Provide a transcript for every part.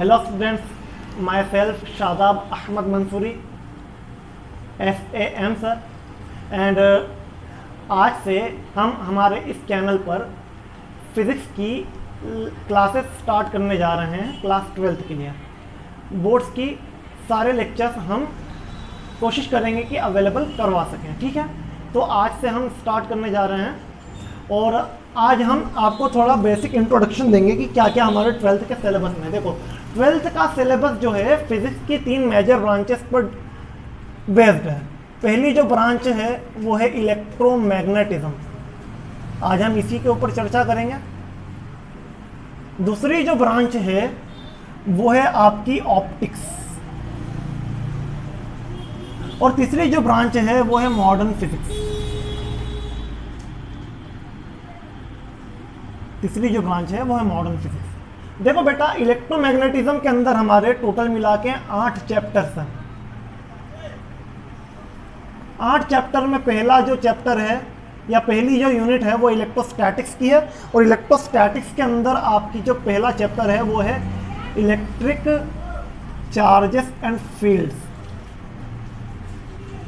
Hello students, myself Shadab Ahmed Mansoori SAM sir and आज से हम हमारे इस चैनल पर फिज़िक्स की क्लासेस स्टार्ट करने जा रहे हैं। क्लास 12th के लिए बोर्ड्स की सारे लेक्चर्स हम कोशिश करेंगे कि अवेलेबल करवा सकें। ठीक है, तो आज से हम स्टार्ट करने जा रहे हैं और आज हम आपको थोड़ा बेसिक इंट्रोडक्शन देंगे कि क्या क्या हमारे 12th के सिलेबस में। देखो 12th का सिलेबस जो है फिजिक्स की 3 मेजर ब्रांचेस पर बेस्ड है। पहली जो ब्रांच है वो है इलेक्ट्रोमैग्नेटिज्म, आज हम इसी के ऊपर चर्चा करेंगे। दूसरी जो ब्रांच है वो है आपकी ऑप्टिक्स और तीसरी जो ब्रांच है वो है मॉडर्न फिजिक्स। तीसरी जो ब्रांच है वो है मॉडर्न फिजिक्स। देखो बेटा, इलेक्ट्रोमैग्नेटिज्म के अंदर हमारे टोटल मिला के 8 चैप्टर्स हैं। 8 चैप्टर में पहला जो चैप्टर है या पहली जो यूनिट है वो इलेक्ट्रोस्टैटिक्स की है और इलेक्ट्रोस्टैटिक्स के अंदर आपकी जो पहला चैप्टर है वो है electric charges and fields.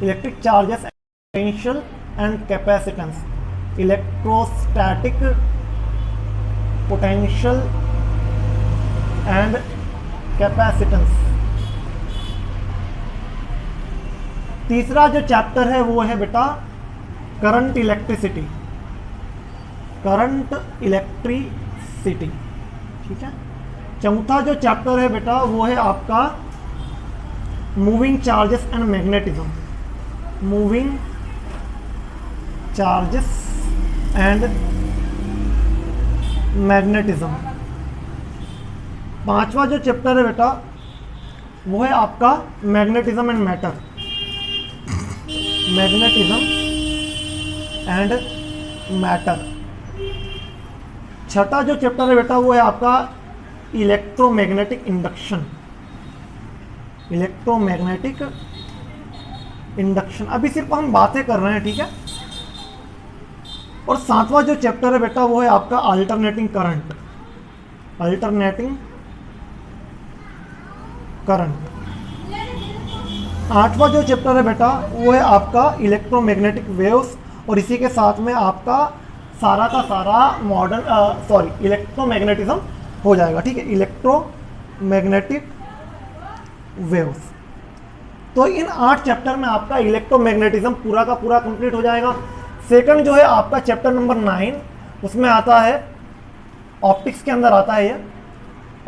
Electric charges, potential and capacitance, electrostatic potential and capacitance. तीसरा जो चैप्टर है वो है बेटा करंट इलेक्ट्रिसिटी, करंट इलेक्ट्रिसिटी। ठीक है, चौथा जो चैप्टर है बेटा वो है आपका moving charges and magnetism, moving charges and magnetism. पांचवा जो चैप्टर है बेटा वो है आपका magnetism and matter, magnetism and matter. छठा जो चैप्टर है बेटा वो है आपका इलेक्ट्रोमैग्नेटिक इंडक्शन, इलेक्ट्रोमैग्नेटिक इंडक्शन। अभी सिर्फ हम बातें कर रहे हैं, ठीक है। और सातवां जो चैप्टर है बेटा वो है आपका अल्टरनेटिंग करंट, अल्टरनेटिंग करंट। आठवां जो चैप्टर है बेटा वो है आपका इलेक्ट्रोमैग्नेटिक वेव्स और इसी के साथ में आपका सारा का सारा मॉडर्न इलेक्ट्रोमैग्नेटिज्म हो जाएगा। ठीक है, इलेक्ट्रोमैग्नेटिक वेव्स। तो इन 8 चैप्टर में आपका इलेक्ट्रोमैग्नेटिज्म पूरा का पूरा कंप्लीट हो जाएगा। सेकंड जो है आपका चैप्टर नंबर 9, उसमें आता है ऑप्टिक्स के अंदर आता है ये।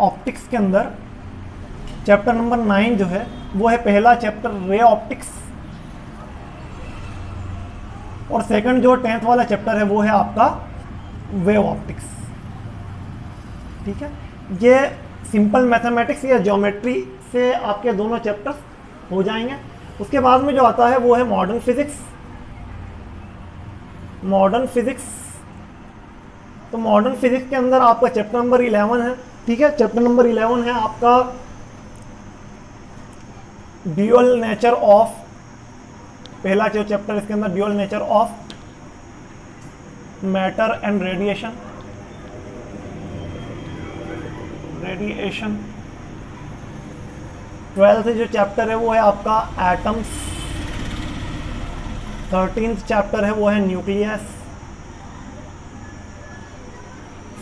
ऑप्टिक्स के अंदर चैप्टर नंबर 9 जो है वो है पहला चैप्टर रे ऑप्टिक्स और सेकंड जो 10th वाला चैप्टर है वो है आपका वेव ऑप्टिक्स। ठीक है, ये सिंपल मैथमेटिक्स या ज्योमेट्री से आपके दोनों चैप्टर्स हो जाएंगे। उसके बाद में जो आता है वो है मॉडर्न फिजिक्स, मॉडर्न फिजिक्स। तो मॉडर्न फिजिक्स के अंदर आपका चैप्टर नंबर 11 है। ठीक है, चैप्टर नंबर 11 है आपका ड्यूअल नेचर ऑफ, पहला जो चैप्टर इसके अंदर dual nature of matter and radiation, radiation. 12th जो चैप्टर है वो है आपका एटम्स। 13th चैप्टर है वो है न्यूक्लियस।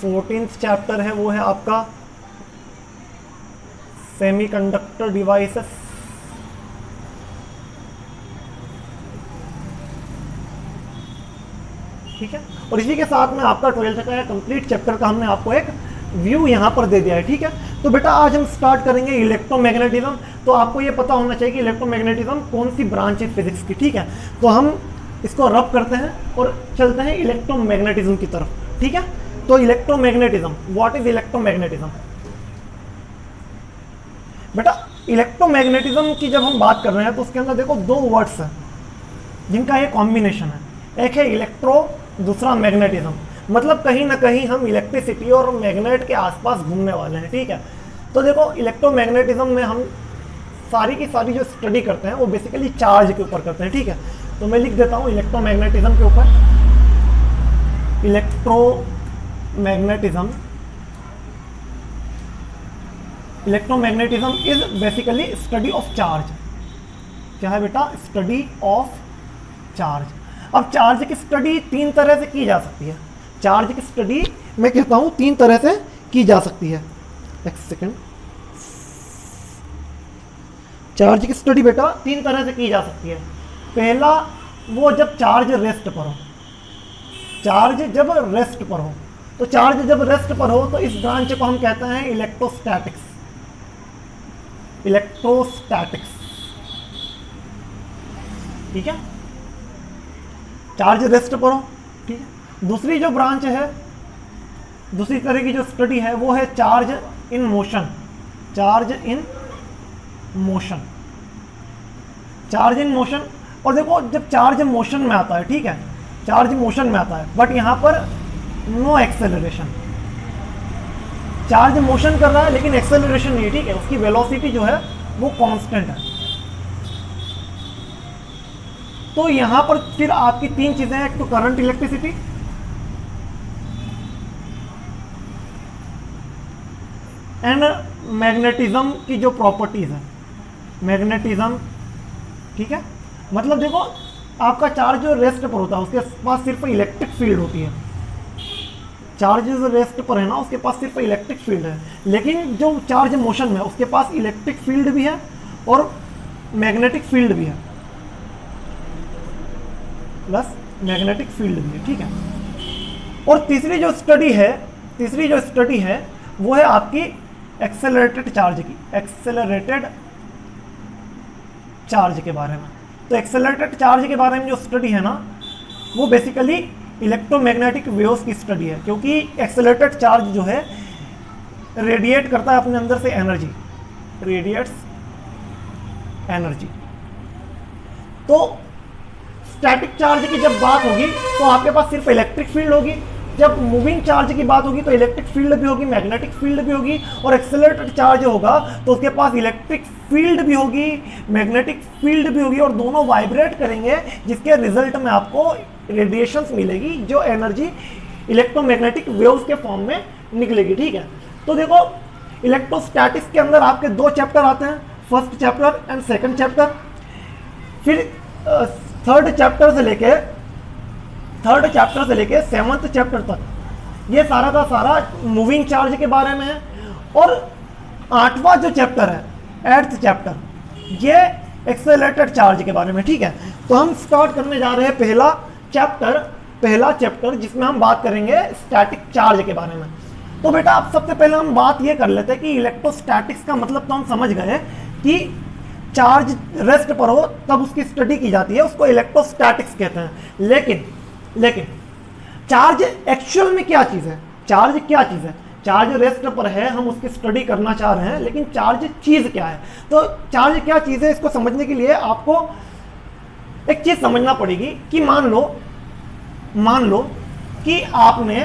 14th चैप्टर है वो है आपका सेमीकंडक्टर डिवाइसेस। ठीक है, और इसी के साथ में आपका 12th का कंप्लीट चैप्टर का हमने आपको एक व्यू यहाँ पर दे दिया है। ठीक है, तो बेटा आज हम स्टार्ट करेंगे इलेक्ट्रोमैग्नेटिज्म। तो आपको ये पता होना चाहिए कि इलेक्ट्रोमैग्नेटिज्म कौन सी ब्रांच है फिजिक्स की। ठीक है, तो हम इसको रब करते हैं और चलते हैं इलेक्ट्रोमैग्नेटिज्म की तरफ। ठीक है, तो इलेक्ट्रोमैग्नेटिज्म, व्हाट इज इलेक्ट्रोमैग्नेटिज्म? बेटा इलेक्ट्रोमैग्नेटिज्म की जब हम बात कर रहे हैं तो उसके अंदर देखो 2 वर्ड्स हैं जिनका ये कॉम्बिनेशन है। एक है इलेक्ट्रो, दूसरा मैग्नेटिज्म। मतलब कहीं ना कहीं हम इलेक्ट्रिसिटी और मैग्नेट के आसपास घूमने वाले हैं। ठीक है, तो देखो इलेक्ट्रोमैग्नेटिज्म में हम सारी की सारी जो स्टडी करते हैं वो बेसिकली चार्ज के ऊपर करते हैं। ठीक है, तो मैं लिख देता हूँ इलेक्ट्रोमैग्नेटिज्म के ऊपर, electromagnetism electromagnetism is basically study of charge. क्या है बेटा? Study of charge. अब चार्ज की स्टडी 3 तरह से की जा सकती है। चार्ज की स्टडी मैं कहता हूं 3 तरह से की जा सकती है। एक सेकेंड। चार्ज की स्टडी बेटा 3 तरह से की जा सकती है। पहला, वो जब चार्ज रेस्ट पर हो। चार्ज जब रेस्ट पर हो, तो चार्ज जब रेस्ट पर हो तो इस ब्रांच को हम कहते हैं इलेक्ट्रोस्टैटिक्स। इलेक्ट्रोस्टैटिक्स, ठीक है, चार्ज रेस्ट पर हो, ठीक है। दूसरी जो ब्रांच है, दूसरी तरह की जो स्टडी है वो है charge in motion. Charge in motion, charge in motion. और देखो जब चार्ज मोशन में आता है, ठीक है, चार्ज मोशन में आता है, बट यहां पर नो एक्सेलरेशन। चार्ज मोशन कर रहा है लेकिन एक्सेलरेशन नहीं, ठीक है, उसकी वेलोसिटी जो है वो कांस्टेंट है। तो यहां पर फिर आपकी 3 चीजें हैं, एक तो करंट, इलेक्ट्रिसिटी, एंड मैग्नेटिज्म की जो प्रॉपर्टीज है, मैग्नेटिज्म, ठीक है। मतलब देखो आपका चार्ज जो रेस्ट पर होता है उसके पास सिर्फ इलेक्ट्रिक फील्ड होती है। चार्ज जो रेस्ट पर है ना उसके पास सिर्फ इलेक्ट्रिक फील्ड है, लेकिन जो चार्ज मोशन में उसके पास इलेक्ट्रिक फील्ड भी है और मैग्नेटिक फील्ड भी है, प्लस मैग्नेटिक फील्ड भी है, ठीक है। और तीसरी जो स्टडी है वो है आपकी एक्सेलरेटेड चार्ज की, एक्सेलरेटेड चार्ज के बारे में। तो एक्सेलरेटेड चार्ज के बारे में जो स्टडी है ना वो बेसिकली इलेक्ट्रोमैग्नेटिक वेव्स की स्टडी है, क्योंकि एक्सेलरेटेड चार्ज जो है रेडिएट करता है अपने अंदर से एनर्जी, रेडिएट्स एनर्जी। तो स्टैटिक चार्ज की जब बात होगी तो आपके पास सिर्फ इलेक्ट्रिक फील्ड होगी, जब मूविंग चार्ज की बात होगी तो इलेक्ट्रिक फील्ड भी होगी, मैग्नेटिक फील्ड भी होगी, और एक्सेलरेटेड चार्ज होगा तो उसके पास इलेक्ट्रिक फील्ड भी होगी, मैग्नेटिक फील्ड भी होगी, और दोनों वाइब्रेट करेंगे, जिसके रिजल्ट में आपको रेडिएशंस मिलेगी, जो एनर्जी इलेक्ट्रोमैग्नेटिक वेव्स के फॉर्म में निकलेगी, ठीक है। तो देखो इलेक्ट्रोस्टैटिक्स के अंदर आपके 2 चैप्टर आते हैं, first chapter and second chapter. फिर थर्ड चैप्टर से लेके 7th चैप्टर तक ये सारा का सारा मूविंग चार्ज के बारे में है। और 8वां जो चैप्टर है, 8th चैप्टर, ये एक्सेलरेटेड चार्ज के बारे में, ठीक है। तो हम स्टार्ट करने जा रहे हैं पहला चैप्टर जिसमें हम बात करेंगे स्टैटिक चार्ज के बारे में। तो बेटा अब सबसे पहले हम बात ये कर लेते हैं कि इलेक्ट्रोस्टैटिक्स का मतलब तो हम समझ गए कि चार्ज रेस्ट पर हो तब उसकी स्टडी की जाती है, उसको इलेक्ट्रोस्टैटिक्स कहते हैं। लेकिन चार्ज एक्चुअल में क्या चीज है? चार्ज क्या चीज है? चार्ज रेस्ट पर है, हम उसकी स्टडी करना चाह रहे हैं, लेकिन चार्ज चीज क्या है? तो चार्ज क्या चीज है इसको समझने के लिए आपको एक चीज समझना पड़ेगी कि मान लो कि आपने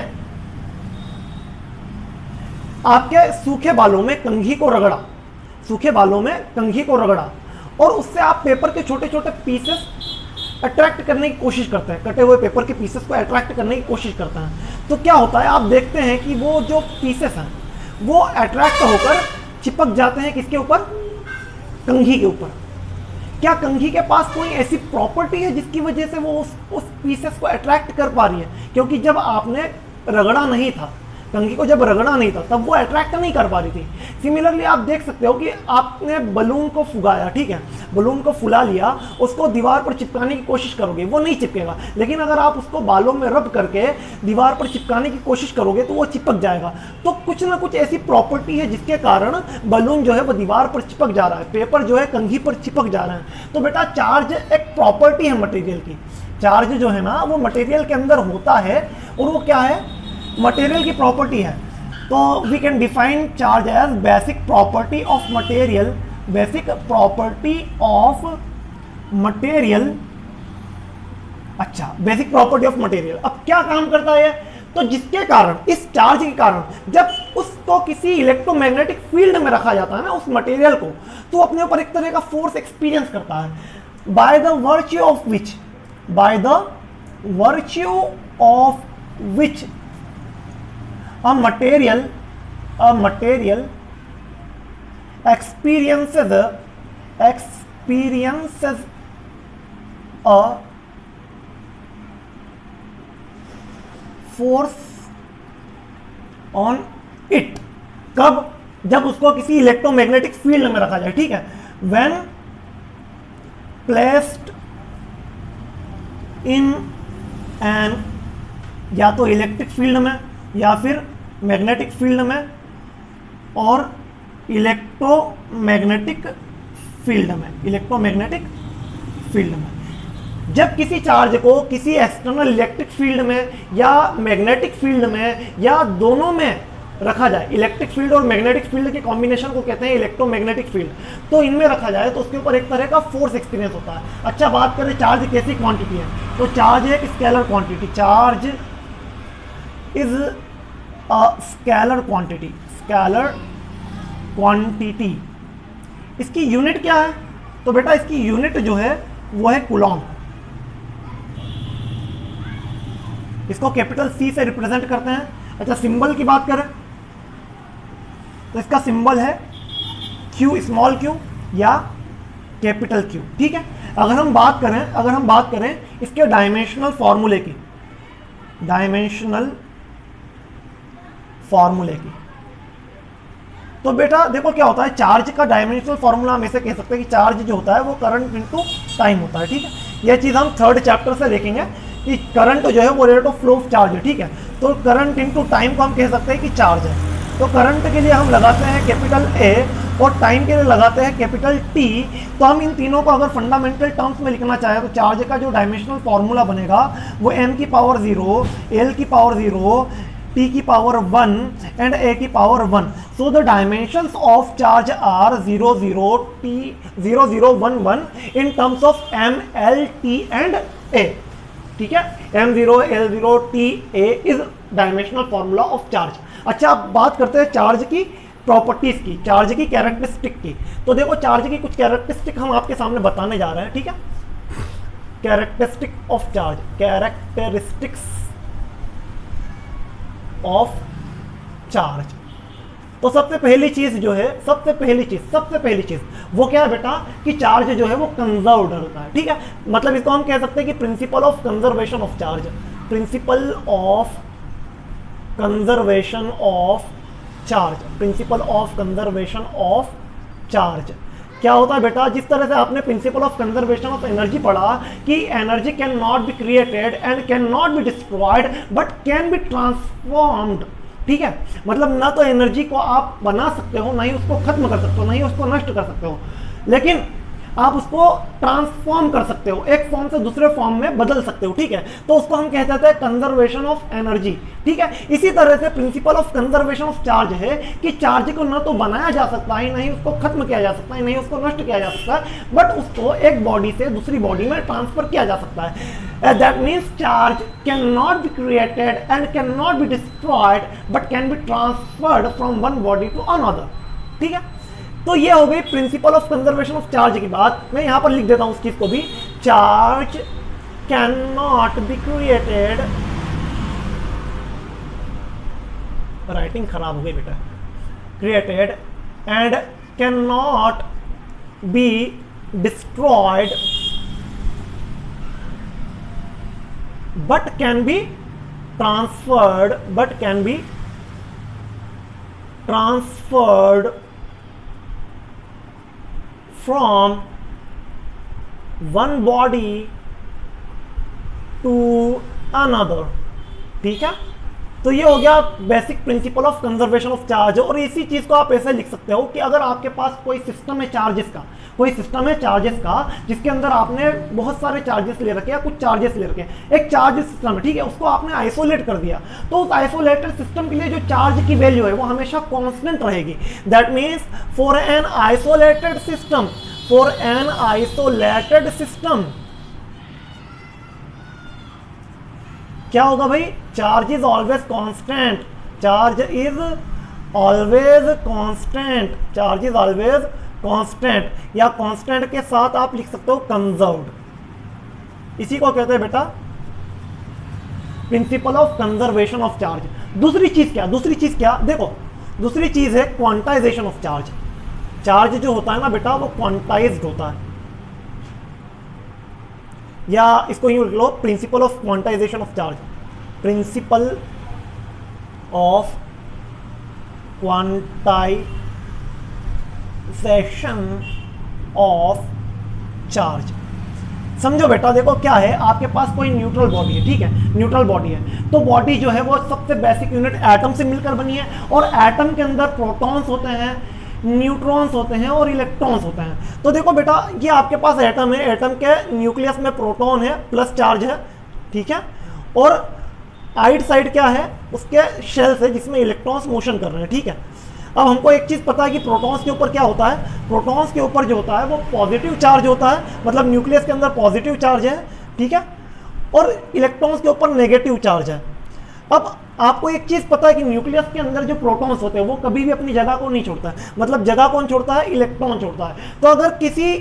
आपके सूखे बालों में कंघी को रगड़ा, और उससे आप पेपर के छोटे छोटे पीसेस अट्रैक्ट करने की कोशिश करते हैं, कटे हुए पेपर के पीसेस को अट्रैक्ट करने की कोशिश करते हैं। तो क्या होता है, आप देखते हैं कि वो जो पीसेस हैं वो अट्रैक्ट होकर चिपक जाते हैं किसके ऊपर? कंघी के ऊपर। क्या कंघी के पास कोई ऐसी प्रॉपर्टी है जिसकी वजह से वो उस पीसेस को अट्रैक्ट कर पा रही है? क्योंकि जब आपने रगड़ा नहीं था, कंघी को जब रगड़ा नहीं था, तब वो अट्रैक्ट नहीं कर पा रही थी। सिमिलरली आप देख सकते हो कि आपने बलून को फुगाया, ठीक है, बलून को फुला लिया, उसको दीवार पर चिपकाने की कोशिश करोगे, वो नहीं चिपकेगा। लेकिन अगर आप उसको बालों में रब करके दीवार पर चिपकाने की कोशिश करोगे तो वो चिपक जाएगा। तो कुछ ना कुछ ऐसी प्रॉपर्टी है जिसके कारण बलून जो है वो दीवार पर चिपक जा रहा है, पेपर जो है कंघी पर चिपक जा रहा है। तो बेटा चार्ज एक प्रॉपर्टी है मटेरियल की। चार्ज जो है ना वो मटेरियल के अंदर होता है, और वो क्या है? मटेरियल की प्रॉपर्टी है। तो we can define charge as basic property of material, basic property of material. अच्छा, बेसिक प्रॉपर्टी ऑफ मटेरियल। अब क्या काम करता है? तो जिसके कारण, इस चार्ज के कारण, जब उसको किसी इलेक्ट्रोमैग्नेटिक फील्ड में रखा जाता है ना उस मटेरियल को, तो अपने ऊपर एक तरह का फोर्स एक्सपीरियंस करता है। By the virtue of which a material experiences a force on it, कब? जब उसको किसी इलेक्ट्रोमैग्नेटिक फील्ड में रखा जाए, ठीक है। when placed in an, या तो इलेक्ट्रिक फील्ड में या फिर मैग्नेटिक फील्ड में और इलेक्ट्रोमैग्नेटिक फील्ड में, जब किसी चार्ज को किसी एक्सटर्नल इलेक्ट्रिक फील्ड में या मैग्नेटिक फील्ड में या दोनों में रखा जाए, इलेक्ट्रिक फील्ड और मैग्नेटिक फील्ड के कॉम्बिनेशन को कहते हैं इलेक्ट्रोमैग्नेटिक फील्ड, तो इनमें रखा जाए तो उसके ऊपर एक तरह का फोर्स एक्सपीरियंस होता है। अच्छा, बात करें चार्ज कैसी क्वांटिटी है, तो चार्ज एक scalar quantity, charge is a scalar quantity. इसकी यूनिट क्या है, तो बेटा इसकी यूनिट जो है वो है कूलॉम। इसको कैपिटल सी से रिप्रेजेंट करते हैं। अच्छा, सिंबल की बात करें तो इसका सिंबल है क्यू, स्मॉल क्यू या कैपिटल क्यू, ठीक है। अगर हम बात करें इसके डायमेंशनल फॉर्मूले की, तो बेटा देखो क्या होता है, चार्ज का डायमेंशनल फॉर्मूला हम ऐसे कह सकते हैं कि चार्ज जो होता है वो करंट इनटू टाइम होता है, ठीक है। यह चीज़ हम थर्ड चैप्टर से देखेंगे कि करंट जो है वो rate of flow of charge है, ठीक है। तो करंट इनटू टाइम को हम कह सकते हैं कि चार्ज है। तो करंट के लिए हम लगाते हैं कैपिटल ए और टाइम के लिए लगाते हैं कैपिटल टी। तो हम इन तीनों को अगर फंडामेंटल टर्म्स में लिखना चाहें तो चार्ज का जो डायमेंशनल फॉर्मूला बनेगा वो m की पावर 0, l की पावर 0, t की पावर 1 एंड a की power 1। So the dimensions of charge are 0 0 t 0 0 1 1 in terms of m l t and a, ठीक है। m0 l0 t a is dimensional formula of charge. अच्छा, अब बात करते हैं चार्ज की प्रॉपर्टीज की, चार्ज की कैरेक्टरिस्टिक की। तो देखो चार्ज की कुछ कैरेक्टरिस्टिक हम आपके सामने बताने जा रहे हैं, ठीक है। Characteristic of charge, characteristics of charge. तो सबसे पहली चीज वो क्या है बेटा कि चार्ज जो है वो कंजर्व्ड होता है, ठीक है। मतलब इसको हम कह सकते हैं कि principal of conservation of charge, principle of conservation of charge क्या होता है बेटा, जिस तरह से आपने principal of conservation of energy पढ़ा कि energy can not be created and can not be destroyed but can be transformed, ठीक है। मतलब ना तो एनर्जी को आप बना सकते हो, ना ही उसको खत्म कर सकते हो, ना ही उसको नष्ट कर सकते हो, लेकिन आप उसको ट्रांसफॉर्म कर सकते हो, एक फॉर्म से दूसरे फॉर्म में बदल सकते हो, ठीक है। तो उसको हम कहते हैं कंजर्वेशन ऑफ एनर्जी, ठीक है। इसी तरह से principal of conservation of charge है कि चार्ज को ना तो बनाया जा सकता है, नहीं उसको खत्म किया जा सकता है, नहीं उसको नष्ट किया जा सकता है, बट उसको एक बॉडी से दूसरी बॉडी में ट्रांसफर किया जा सकता है। That means charge can not be created and can not be destroyed but can be transferred from one body to another, ठीक है। तो ये हो गई principle of conservation of charge की बात। मैं यहां पर लिख देता हूं उस चीज को भी, charge can not be created, writing खराब हो गई बेटा, created and can not be destroyed but can be transferred from one body to another, ठीक है। तो ये हो गया basic principle of conservation of charge. और इसी चीज को आप ऐसे लिख सकते हो कि अगर आपके पास कोई सिस्टम है चार्जेस का, जिसके अंदर आपने बहुत सारे चार्जेस ले रखे हैं, कुछ चार्जेस ले रखे हैं, एक चार्ज सिस्टम है, ठीक है, उसको आपने आइसोलेट कर दिया, तो उस आइसोलेटेड सिस्टम के लिए जो चार्ज की वैल्यू है वो हमेशा कांस्टेंट रहेगी। That means for an isolated system क्या होगा भाई, charge is always constant, charge is always constant, या कांस्टेंट के साथ आप लिख सकते हो कंजर्व्ड। इसी को कहते हैं बेटा principal of conservation of charge. दूसरी चीज क्या देखो, दूसरी चीज है क्वांटाइजेशन ऑफ चार्ज। चार्ज जो होता है ना बेटा वो क्वांटाइज्ड होता है, या इसको यूं लिख लो, principle of quantization of charge, principle of quantization of charge. समझो बेटा, देखो क्या है, आपके पास कोई न्यूट्रल बॉडी है, ठीक है, न्यूट्रल बॉडी है, तो बॉडी जो है वो सबसे बेसिक यूनिट एटम से मिलकर बनी है, और एटम के अंदर प्रोटॉन्स होते हैं, न्यूट्रॉन्स होते हैं और इलेक्ट्रॉन्स होते हैं। तो देखो बेटा, ये आपके पास एटम है, एटम के न्यूक्लियस में प्रोटॉन है प्लस चार्ज है, ठीक है, और आइड साइड क्या है, उसके शेल्स है जिसमें इलेक्ट्रॉन्स मोशन कर रहे हैं, ठीक है। अब हमको एक चीज़ पता है कि प्रोटॉन्स के ऊपर क्या होता है, प्रोटॉन्स के ऊपर जो होता है वो पॉजिटिव चार्ज होता है, मतलब न्यूक्लियस के अंदर पॉजिटिव चार्ज है, ठीक है, और इलेक्ट्रॉन्स के ऊपर नेगेटिव चार्ज है। अब आपको एक चीज़ पता है कि न्यूक्लियस के अंदर जो प्रोटॉन्स होते हैं वो कभी भी अपनी जगह को नहीं छोड़ता है, मतलब जगह कौन छोड़ता है, इलेक्ट्रॉन छोड़ता है। तो अगर किसी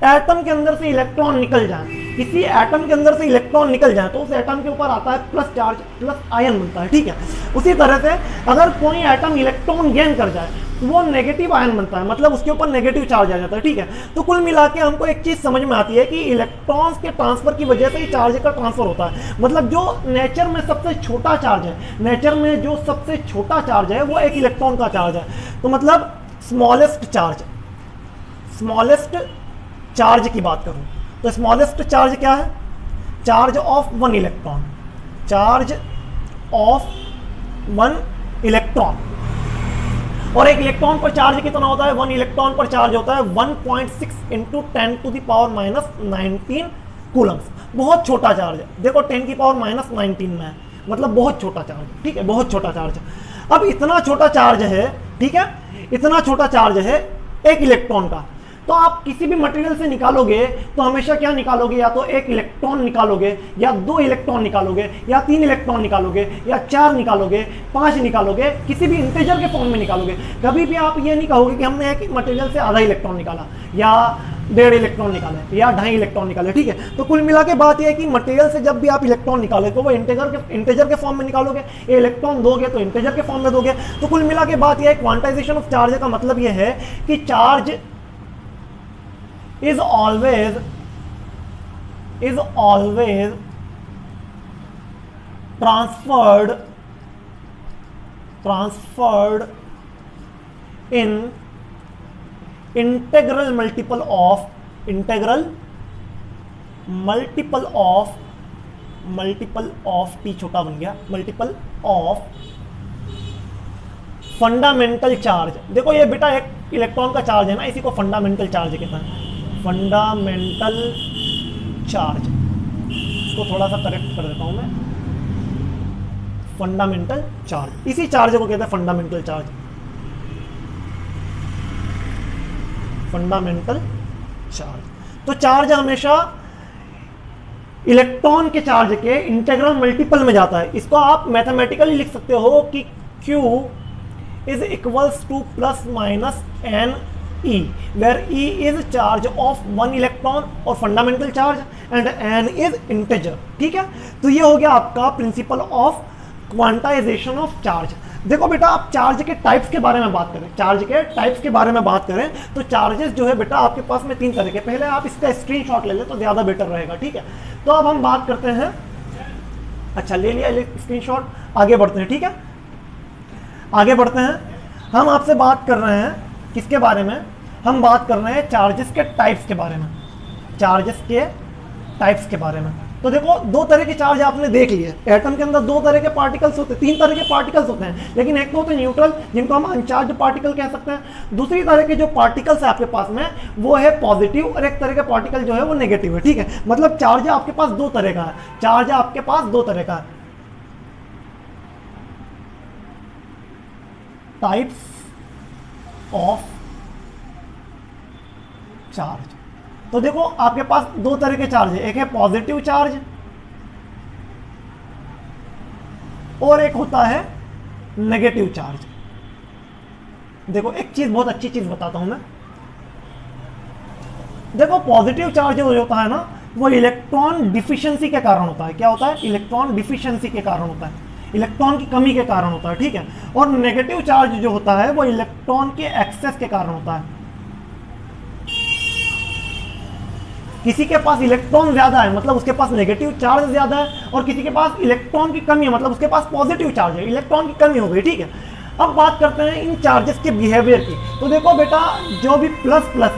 एटम के अंदर से इलेक्ट्रॉन निकल जाए, किसी एटम के अंदर से इलेक्ट्रॉन निकल जाए तो उस एटम के ऊपर आता है प्लस चार्ज, प्लस आयन बनता है, ठीक है। उसी तरह से अगर कोई एटम इलेक्ट्रॉन गेन कर जाए वो नेगेटिव आयन बनता है, मतलब उसके ऊपर नेगेटिव चार्ज आ जाता है, ठीक है। तो कुल मिला के हमको एक चीज़ समझ में आती है कि इलेक्ट्रॉन्स के ट्रांसफर की वजह से ही चार्ज का ट्रांसफर होता है, मतलब जो नेचर में सबसे छोटा चार्ज है, नेचर में जो सबसे छोटा चार्ज है वो एक इलेक्ट्रॉन का चार्ज है। तो मतलब स्मॉलेस्ट चार्ज की बात करूं तो स्मॉलेस्ट चार्ज क्या है, charge of one electron, charge of one electron. और एक इलेक्ट्रॉन पर चार्ज कितना होता है, वन इलेक्ट्रॉन पर चार्ज होता है 1.6 × 10⁻⁻19 कूलम्स। बहुत छोटा चार्ज है, देखो 10⁻⁻19 में है, मतलब बहुत छोटा चार्ज, ठीक है, बहुत छोटा चार्ज है। अब इतना छोटा चार्ज है, ठीक है, इतना छोटा चार्ज है एक इलेक्ट्रॉन का, तो आप किसी भी मटेरियल से निकालोगे तो हमेशा क्या निकालोगे, या तो एक इलेक्ट्रॉन निकालोगे, या 2 इलेक्ट्रॉन निकालोगे, या 3 इलेक्ट्रॉन निकालोगे, या 4 निकालोगे, 5 निकालोगे, किसी भी इंटीजर के फॉर्म में निकालोगे। कभी भी आप ये नहीं कहोगे कि हमने एक मटेरियल से आधा इलेक्ट्रॉन निकाला, या 1.5 इलेक्ट्रॉन निकाले, या 2.5 इलेक्ट्रॉन निकाले, ठीक है। तो कुल मिला के बात यह है कि मटेरियल से जब भी आप इलेक्ट्रॉन निकाले तो वो इंटीजर के फॉर्म में निकालोगे, ये इलेक्ट्रॉन दोगे तो इंटीजर के फॉर्म में दोगे। तो कुल मिला के बात यह है, क्वांटाइजेशन ऑफ चार्ज का मतलब यह है कि charge is always transferred in integral multiple of t छोटा बन गया, multiple of फंडामेंटल चार्ज। देखो ये बेटा एक इलेक्ट्रॉन का चार्ज है ना, इसी को फंडामेंटल चार्ज कहता है, फंडामेंटल चार्ज। इसको थोड़ा सा करेक्ट कर देता हूं मैं, फंडामेंटल चार्ज, इसी चार्ज को कहते हैं फंडामेंटल चार्ज, फंडामेंटल चार्ज। तो चार्ज हमेशा इलेक्ट्रॉन के चार्ज के इंटीग्रल मल्टीपल में जाता है। इसको आप मैथमेटिकली लिख सकते हो कि Q is equals to plus minus n E, where E is charge of one electron और fundamental charge and n is integer, ठीक है। तो ये हो गया आपका principal of quantization of charge. देखो बेटा, आप चार्ज के टाइप्स के बारे में बात करें, चार्ज के टाइप्स के बारे में बात करें तो चार्जेस जो है बेटा आपके पास में 3 तरह के। पहले आप इसका स्क्रीनशॉट ले ले तो ज़्यादा बेटर रहेगा, ठीक है। तो अब हम बात करते हैं, अच्छा ले लिया स्क्रीनशॉट, आगे बढ़ते हैं, ठीक है, आगे बढ़ते हैं। हम आपसे बात कर रहे हैं किसके बारे में, हम बात कर रहे हैं चार्जेस के टाइप्स के बारे में, चार्जेस के टाइप्स के बारे में। तो देखो 2 तरह के चार्ज आपने देख लिए, एटम के अंदर 2 तरह के पार्टिकल्स होते हैं, 3 तरह के पार्टिकल्स होते हैं, लेकिन एक तो होते हैं न्यूट्रल जिनको हम अनचार्ज पार्टिकल कह सकते हैं, दूसरी तरह के जो पार्टिकल्स है आपके पास में वो है पॉजिटिव, और एक तरह के पार्टिकल जो है वो नेगेटिव है, ठीक है। मतलब चार्ज आपके पास 2 तरह का है, चार्ज आपके पास 2 तरह का है। टाइप्स ऑफ चार्ज, तो देखो आपके पास 2 तरह के चार्ज है, एक है पॉजिटिव चार्ज और एक होता है नेगेटिव चार्ज। देखो एक चीज, बहुत अच्छी चीज बताता हूं मैं। देखो पॉजिटिव चार्ज जो होता है ना वो इलेक्ट्रॉन डिफिशिएंसी के कारण होता है। क्या होता है? इलेक्ट्रॉन डिफिशिएंसी के कारण होता है, इलेक्ट्रॉन की कमी के कारण होता है, ठीक है। और नेगेटिव चार्ज जो होता है वो इलेक्ट्रॉन के एक्सेस के कारण होता है, किसी के पास इलेक्ट्रॉन ज़्यादा है मतलब उसके पास नेगेटिव चार्ज ज़्यादा है, और किसी के पास इलेक्ट्रॉन की कमी है मतलब उसके पास पॉजिटिव चार्ज है, इलेक्ट्रॉन की कमी हो गई, ठीक है। अब बात करते हैं इन चार्जेस के बिहेवियर की। तो देखो बेटा, जो भी प्लस प्लस है